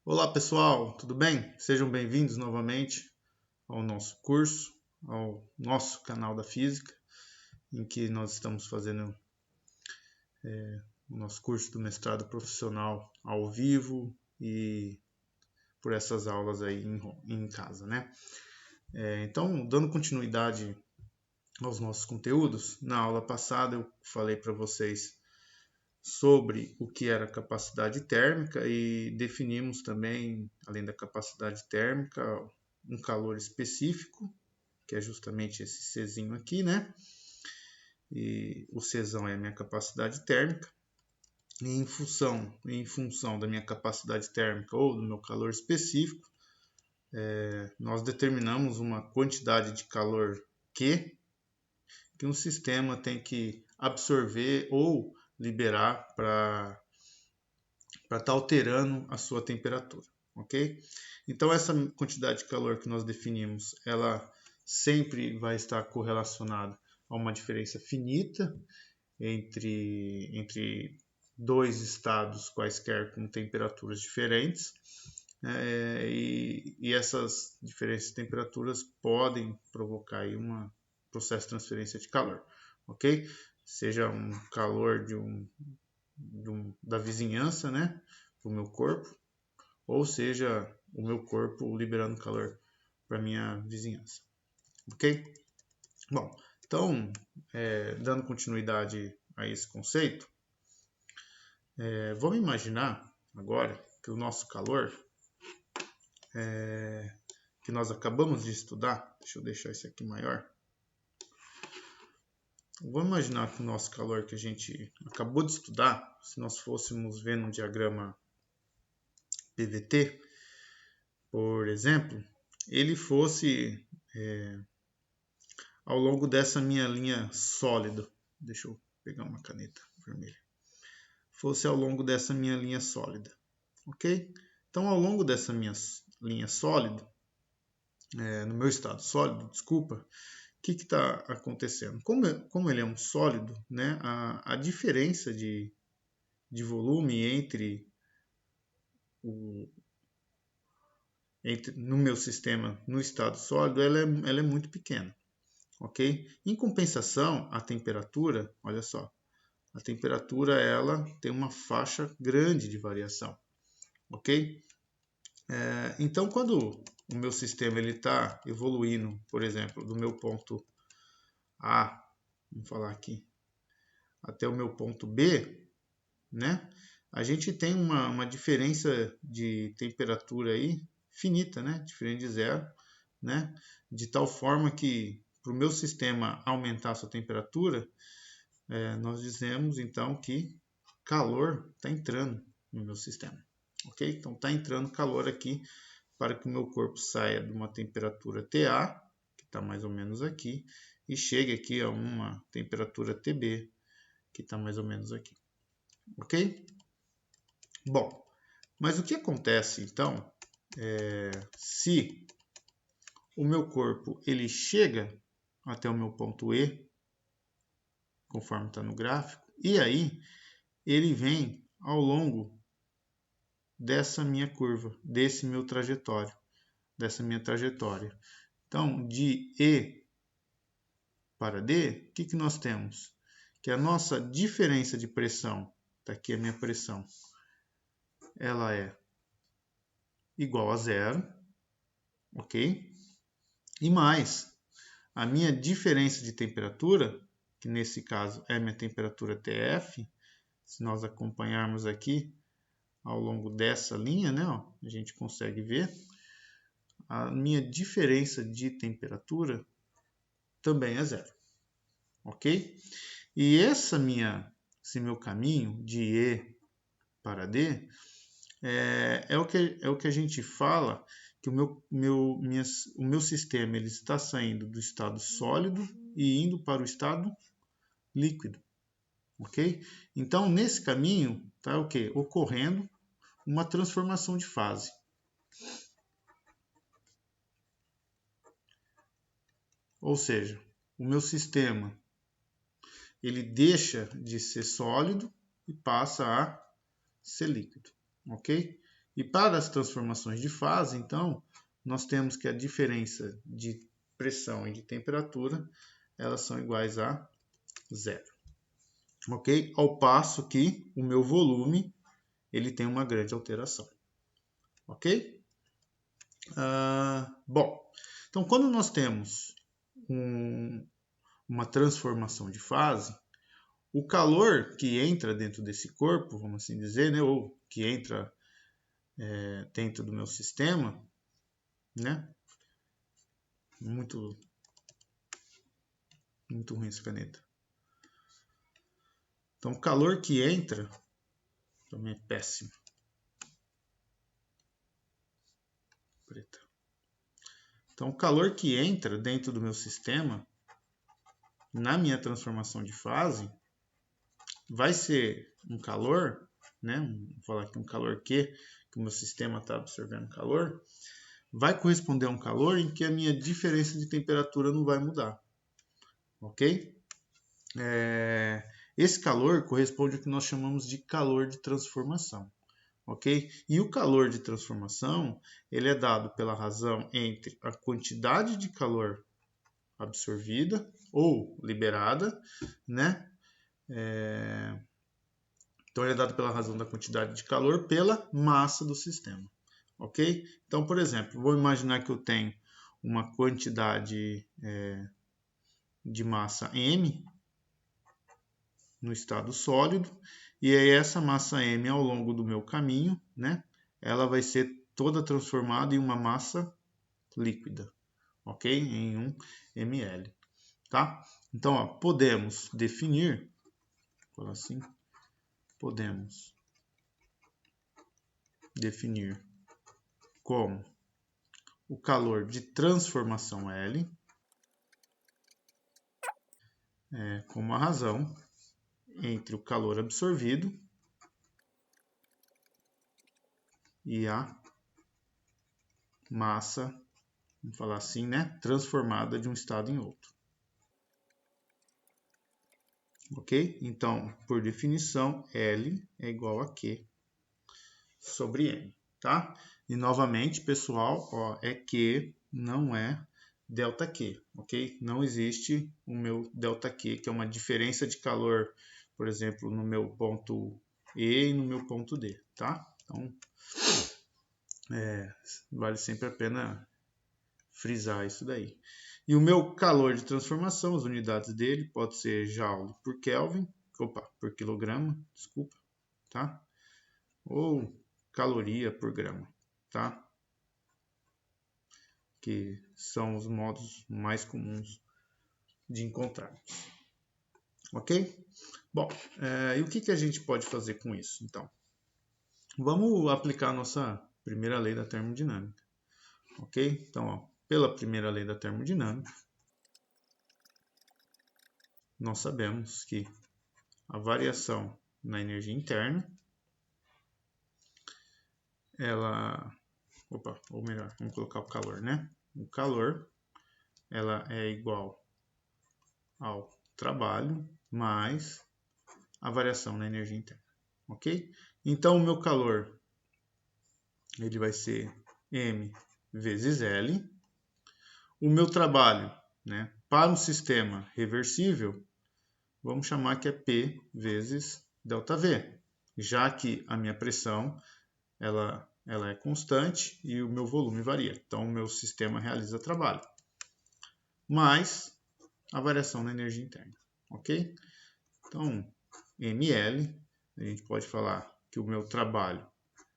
Olá pessoal, tudo bem? Sejam bem-vindos novamente ao nosso curso, ao nosso canal da Física, em que nós estamos fazendo o nosso curso do mestrado profissional ao vivo e por essas aulas aí em casa, né? Então, dando continuidade aos nossos conteúdos, na aula passada eu falei para vocês sobre o que era capacidade térmica e definimos também, além da capacidade térmica, um calor específico, que é justamente esse Czinho aqui, né? E o Czão é a minha capacidade térmica. E em função da minha capacidade térmica ou do meu calor específico, nós determinamos uma quantidade de calor Q que um sistema tem que absorver ou liberar para estar alterando a sua temperatura, ok? Então essa quantidade de calor que nós definimos, ela sempre vai estar correlacionada a uma diferença finita entre dois estados quaisquer com temperaturas diferentes. E essas diferenças de temperaturas podem provocar aí um processo de transferência de calor, ok? Seja um calor da vizinhança, né, para o meu corpo, ou seja, o meu corpo liberando calor para minha vizinhança, ok? Bom, então, dando continuidade a esse conceito, vamos imaginar agora que o nosso calor, que nós acabamos de estudar, deixa eu deixar isso aqui maior. Vamos imaginar que o nosso calor que a gente acabou de estudar, se nós fôssemos ver no diagrama PVT, por exemplo, ele fosse ao longo dessa minha linha sólida. Deixa eu pegar uma caneta vermelha. Fosse ao longo dessa minha linha sólida, ok? Então, ao longo dessa minha linha sólida, no meu estado sólido, desculpa, o que está acontecendo? Como ele é um sólido, né, a diferença de volume no meu sistema, no estado sólido, ela é muito pequena, ok? Em compensação, a temperatura, olha só, a temperatura ela tem uma faixa grande de variação, ok? Então, quando o meu sistema está evoluindo, por exemplo, do meu ponto A, vamos falar aqui, até o meu ponto B, né? A gente tem uma diferença de temperatura aí finita, né? Diferente de zero, né? De tal forma que para o meu sistema aumentar a sua temperatura, nós dizemos então que calor está entrando no meu sistema, ok? Então está entrando calor aqui para que o meu corpo saia de uma temperatura TA, que está mais ou menos aqui, e chegue aqui a uma temperatura TB, que está mais ou menos aqui, ok? Bom, mas o que acontece então se o meu corpo ele chega até o meu ponto E, conforme está no gráfico, e aí ele vem ao longo dessa minha curva, dessa minha trajetória. Então, de E para D, o que nós temos? Que a nossa diferença de pressão, está aqui a minha pressão, ela é igual a zero, ok? E mais, a minha diferença de temperatura, que nesse caso é a minha temperatura TF, se nós acompanharmos aqui ao longo dessa linha, né, ó, a gente consegue ver, a minha diferença de temperatura também é zero, ok? E esse meu caminho de E para D é o que a gente fala que o meu sistema ele está saindo do estado sólido e indo para o estado líquido, ok? Então, nesse caminho, está o quê? Ocorrendo uma transformação de fase. Ou seja, o meu sistema ele deixa de ser sólido e passa a ser líquido, ok? E para as transformações de fase, então, nós temos que a diferença de pressão e de temperatura, elas são iguais a zero. Ok? Ao passo que o meu volume, ele tem uma grande alteração. Ok? Bom, então quando nós temos uma transformação de fase, o calor que entra dentro desse corpo, vamos assim dizer, né, ou que entra dentro do meu sistema, né? Muito ruim essa caneta. Então, o calor que entra também é péssimo. Preta. Então, o calor que entra dentro do meu sistema, na minha transformação de fase, vai ser um calor, né? Vou falar aqui um calor que o meu sistema está absorvendo calor, vai corresponder a um calor em que a minha diferença de temperatura não vai mudar. Ok? Esse calor corresponde ao que nós chamamos de calor de transformação. Ok? E o calor de transformação, ele é dado pela razão entre a quantidade de calor absorvida ou liberada, né? Então, ele é dado pela razão da quantidade de calor pela massa do sistema. Ok? Então, por exemplo, vou imaginar que eu tenho uma quantidade de massa M no estado sólido, e aí essa massa M ao longo do meu caminho, né, ela vai ser toda transformada em uma massa líquida, ok? Em 1 ml, tá? Então, ó, podemos definir, vou falar assim, podemos definir como o calor de transformação L como a razão entre o calor absorvido e a massa, vamos falar assim, né, transformada de um estado em outro. Ok? Então, por definição, L é igual a Q sobre M, tá? E novamente, pessoal, ó, é Q, não é delta Q, ok? Não existe o meu delta Q, que é uma diferença de calor, por exemplo, no meu ponto E e no meu ponto D, tá? Então, vale sempre a pena frisar isso daí. E o meu calor de transformação, as unidades dele, pode ser Joule por Kelvin, por quilograma, desculpa, tá? Ou caloria por grama, tá? Que são os modos mais comuns de encontrarmos. Ok? Bom, e o que a gente pode fazer com isso, então? Vamos aplicar a nossa primeira lei da termodinâmica. Ok? Então, ó, pela primeira lei da termodinâmica, nós sabemos que a variação na energia interna, ou melhor, vamos colocar o calor, né? O calor, ela é igual ao trabalho mais a variação na energia interna, ok? Então, o meu calor, ele vai ser M vezes L. O meu trabalho, né, para um sistema reversível, vamos chamar que é P vezes ΔV, já que a minha pressão ela é constante e o meu volume varia. Então, o meu sistema realiza trabalho. Mais a variação na energia interna, ok? Então, ml, a gente pode falar que o meu trabalho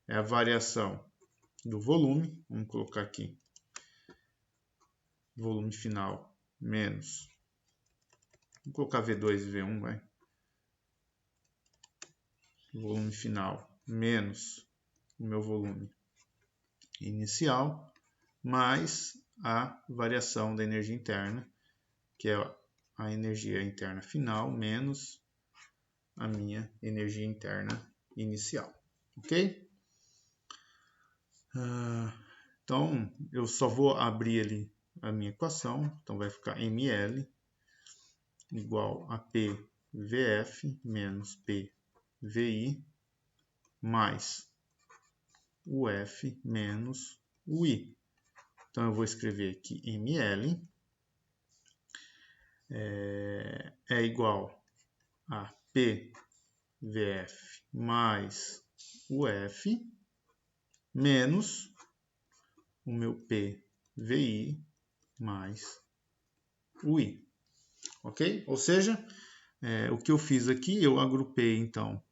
é a variação do volume, vamos colocar aqui, volume final menos, vamos colocar V2 e V1, vai. Volume final menos o meu volume inicial, mais a variação da energia interna, que é a energia interna final menos a minha energia interna inicial, ok? Então, eu só vou abrir ali a minha equação, então vai ficar ml igual a PVF menos PVI mais o F menos o I. Então, eu vou escrever que ml é igual a PVF mais o F menos o meu PVI mais o I. Ok? Ou seja, o que eu fiz aqui, eu agrupei, então,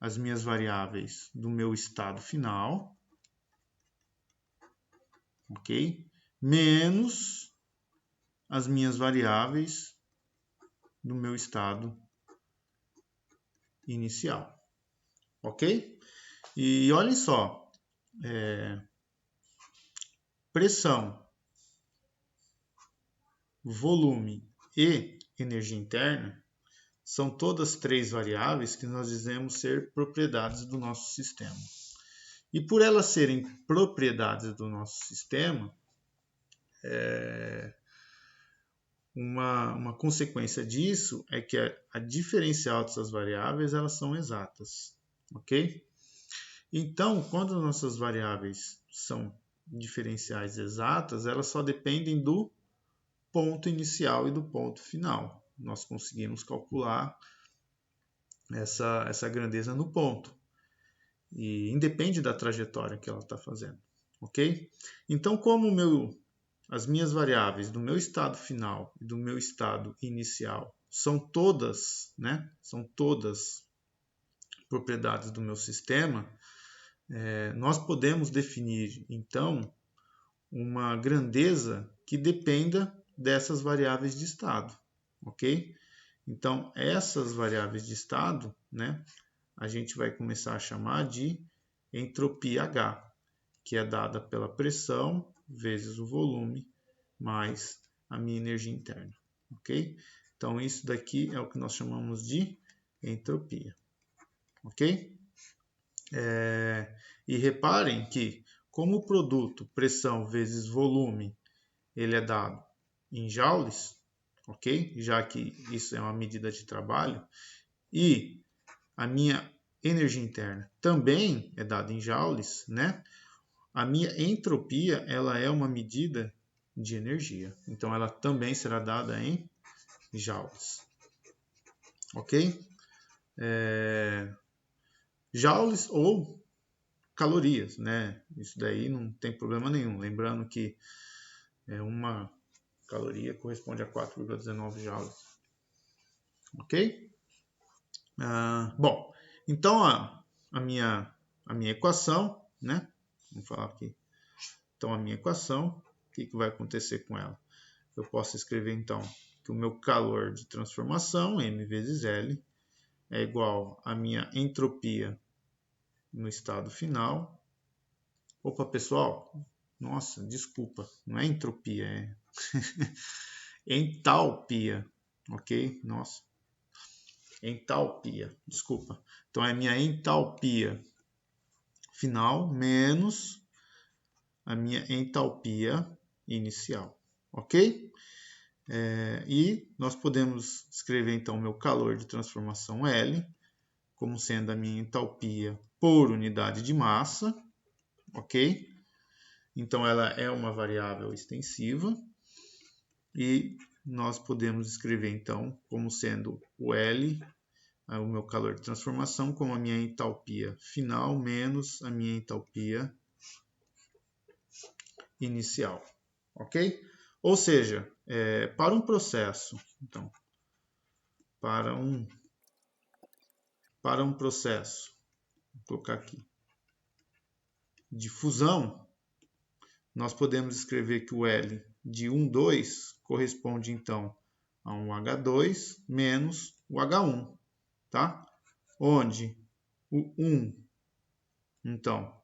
as minhas variáveis do meu estado final, ok? Menos as minhas variáveis do meu estado inicial, ok? E olhem só, pressão, volume e energia interna são todas três variáveis que nós dizemos ser propriedades do nosso sistema. E por elas serem propriedades do nosso sistema, uma consequência disso é que a diferencial dessas variáveis elas são exatas, ok? Então, quando nossas variáveis são diferenciais exatas, elas só dependem do ponto inicial e do ponto final. Nós conseguimos calcular essa grandeza no ponto. E independe da trajetória que ela está fazendo, ok? Então, como as minhas variáveis do meu estado final e do meu estado inicial são todas propriedades do meu sistema, nós podemos definir, então, uma grandeza que dependa dessas variáveis de estado, ok? Então, essas variáveis de estado, a gente vai começar a chamar de entropia H, que é dada pela pressão vezes o volume mais a minha energia interna, ok? Então, isso daqui é o que nós chamamos de entropia, ok? E reparem que, como o produto pressão vezes volume, ele é dado em joules, ok? Já que isso é uma medida de trabalho, e a minha energia interna também é dada em joules, A minha entropia, ela é uma medida de energia. Então, ela também será dada em joules. Ok? Joules ou calorias, Isso daí não tem problema nenhum. Lembrando que uma caloria corresponde a 4,19 joules. Ok? Bom, então a minha equação, Vamos falar aqui. Então, a minha equação, o que vai acontecer com ela? Eu posso escrever, então, que o meu calor de transformação, M vezes L, é igual à minha entropia no estado final. Opa, pessoal, nossa, desculpa, não é entropia, é entalpia, ok? Nossa, entalpia, desculpa. Então, é minha entalpia final menos a minha entalpia inicial, ok? E nós podemos escrever então o meu calor de transformação L como sendo a minha entalpia por unidade de massa, ok? Então ela é uma variável extensiva e nós podemos escrever então como sendo o L, o meu calor de transformação, como a minha entalpia final menos a minha entalpia inicial, ok? Ou seja, para um processo, então, para um processo, vou colocar aqui, de fusão, nós podemos escrever que o L de 1, 2 corresponde então a um H2 menos o H1, tá? Onde o 1, então,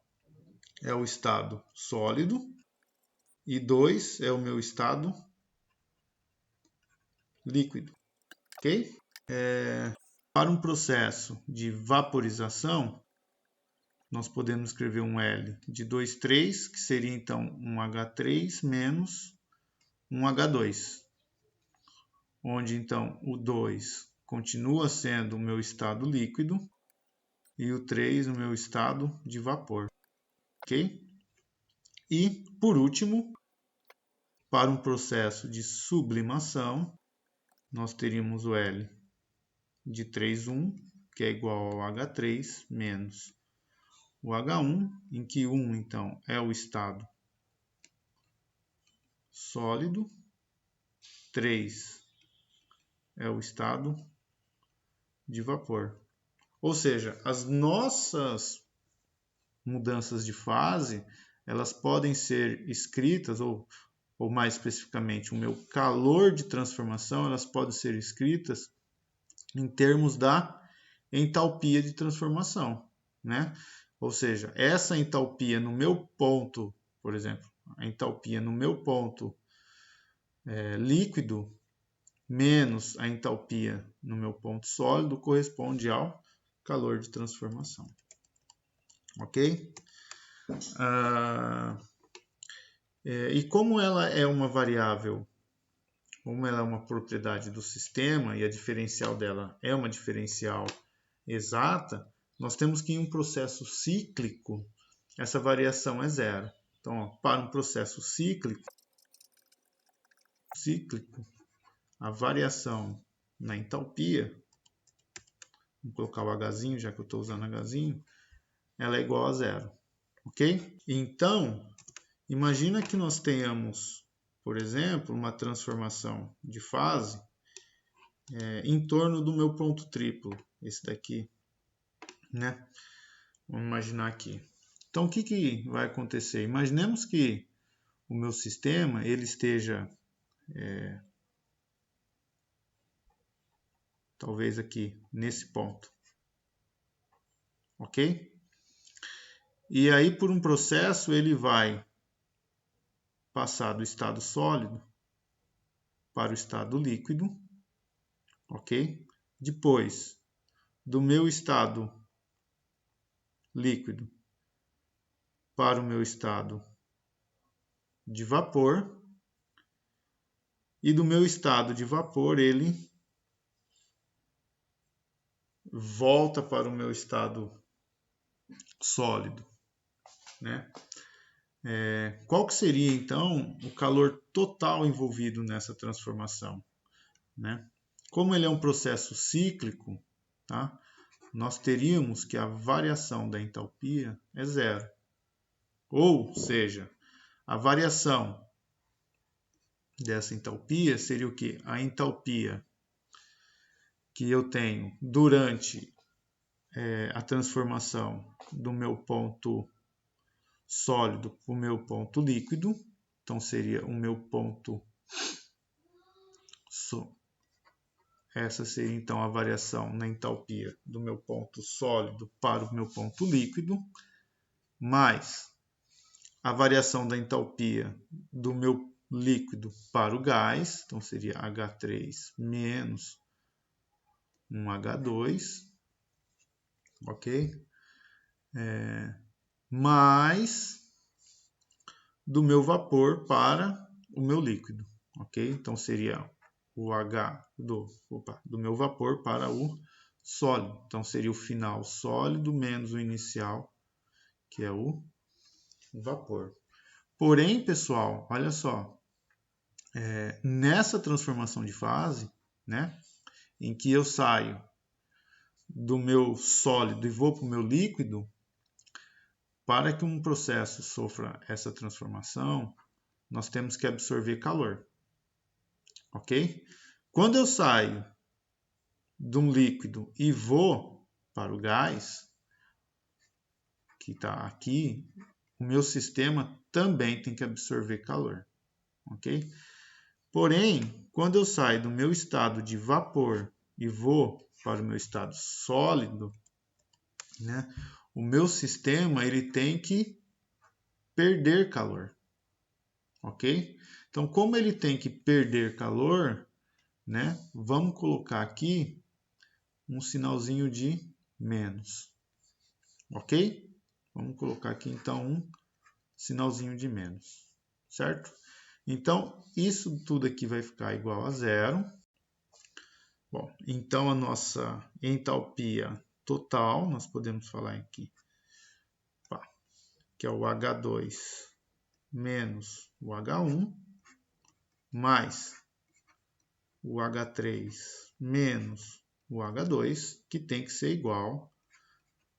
é o estado sólido e 2 é o meu estado líquido, ok? Para um processo de vaporização, nós podemos escrever um L de 2, 3, que seria então um H3 menos um H2, onde então o 2 continua sendo o meu estado líquido e o 3 o meu estado de vapor. ok? E, por último, para um processo de sublimação, nós teríamos o L de 3,1, que é igual ao H3 menos o H1, em que 1, então, é o estado sólido, 3 é o estado de vapor. Ou seja, as nossas mudanças de fase, elas podem ser escritas, ou mais especificamente, o meu calor de transformação, elas podem ser escritas em termos da entalpia de transformação, né? Ou seja, essa entalpia no meu ponto, por exemplo, a entalpia no meu ponto líquido menos a entalpia no meu ponto sólido corresponde ao calor de transformação. Ok? E como ela é uma variável, como ela é uma propriedade do sistema e a diferencial dela é uma diferencial exata, nós temos que em um processo cíclico, essa variação é zero. Então, ó, para um processo cíclico, a variação na entalpia, vou colocar o Hzinho, já que eu estou usando Hzinho, ela é igual a zero, ok? Então, imagina que nós tenhamos, por exemplo, uma transformação de fase em torno do meu ponto triplo, esse daqui, né? Vamos imaginar aqui. Então, o que vai acontecer? Imaginemos que o meu sistema ele esteja talvez aqui nesse ponto, ok? E aí, por um processo, ele vai passar do estado sólido para o estado líquido, ok? Depois, do meu estado líquido para o meu estado de vapor, e do meu estado de vapor ele volta para o meu estado sólido, né? Qual que seria então o calor total envolvido nessa transformação, né? Como ele é um processo cíclico, tá? Nós teríamos que a variação da entalpia é zero. Ou seja, a variação dessa entalpia seria o quê? A entalpia que eu tenho durante a transformação do meu ponto sólido para o meu ponto líquido. Então, seria o meu ponto... Essa seria, então, a variação na entalpia do meu ponto sólido para o meu ponto líquido, mais a variação da entalpia do meu líquido para o gás, então seria H3 menos um H2, ok? Mais do meu vapor para o meu líquido, ok? Então seria o H do meu vapor para o sólido. Então seria o final sólido menos o inicial, que é o vapor. Porém, pessoal, olha só, nessa transformação de fase, né, em que eu saio do meu sólido e vou para o meu líquido, para que um processo sofra essa transformação, nós temos que absorver calor, ok? Quando eu saio de um líquido e vou para o gás, que está aqui, o meu sistema também tem que absorver calor, ok? Porém, quando eu saio do meu estado de vapor e vou para o meu estado sólido, né, o meu sistema ele tem que perder calor, ok? Então, como ele tem que perder calor, né, vamos colocar aqui um sinalzinho de menos, ok? Vamos colocar aqui então um sinalzinho de menos, certo? Então, isso tudo aqui vai ficar igual a zero. Bom, então a nossa entalpia total, nós podemos falar aqui, que é o H2 menos o H1, mais o H3 menos o H2, que tem que ser igual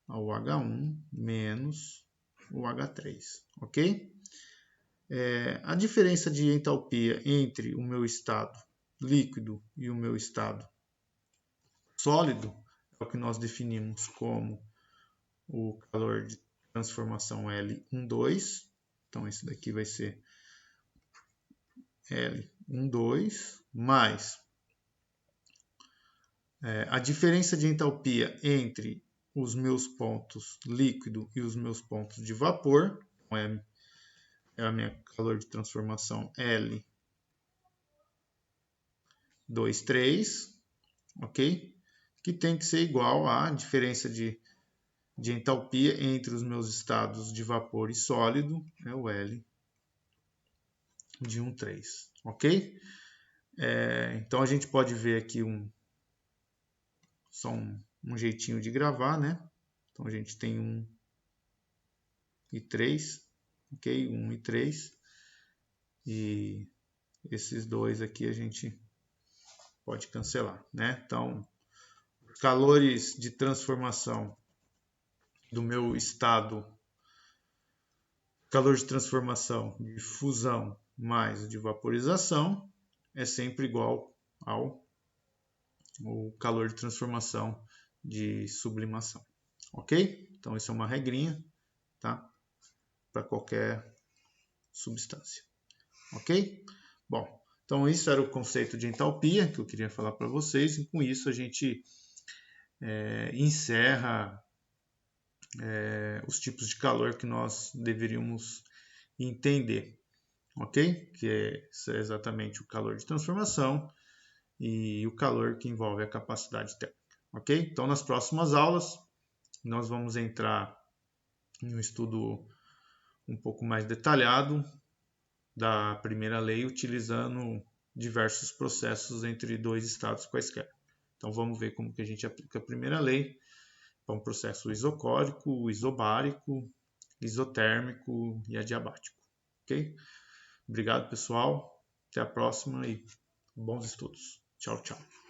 ao H1 menos o H3, ok? A diferença de entalpia entre o meu estado líquido e o meu estado sólido é o que nós definimos como o calor de transformação L12. Então, esse daqui vai ser L12 mais a diferença de entalpia entre os meus pontos líquido e os meus pontos de vapor. Então, é a minha calor de transformação L23, ok? Que tem que ser igual à diferença de entalpia entre os meus estados de vapor e sólido, é o L de 13, ok? Então a gente pode ver aqui só um jeitinho de gravar, né? Então a gente tem 1 e 3, ok? 1 e 3. E esses dois aqui a gente pode cancelar, né? Então, os calores de transformação do meu estado, calor de transformação de fusão mais de vaporização é sempre igual ao calor de transformação de sublimação, ok? Então, isso é uma regrinha, tá? Para qualquer substância, ok? Bom, então isso era o conceito de entalpia que eu queria falar para vocês, e com isso a gente encerra os tipos de calor que nós deveríamos entender, ok? Que é exatamente o calor de transformação e o calor que envolve a capacidade térmica, ok? Então, nas próximas aulas, nós vamos entrar em um estudo um pouco mais detalhado da primeira lei, utilizando diversos processos entre dois estados quaisquer. Então, vamos ver como que a gente aplica a primeira lei para um processo isocórico, isobárico, isotérmico e adiabático, ok? Obrigado, pessoal. Até a próxima e bons estudos. Tchau, tchau.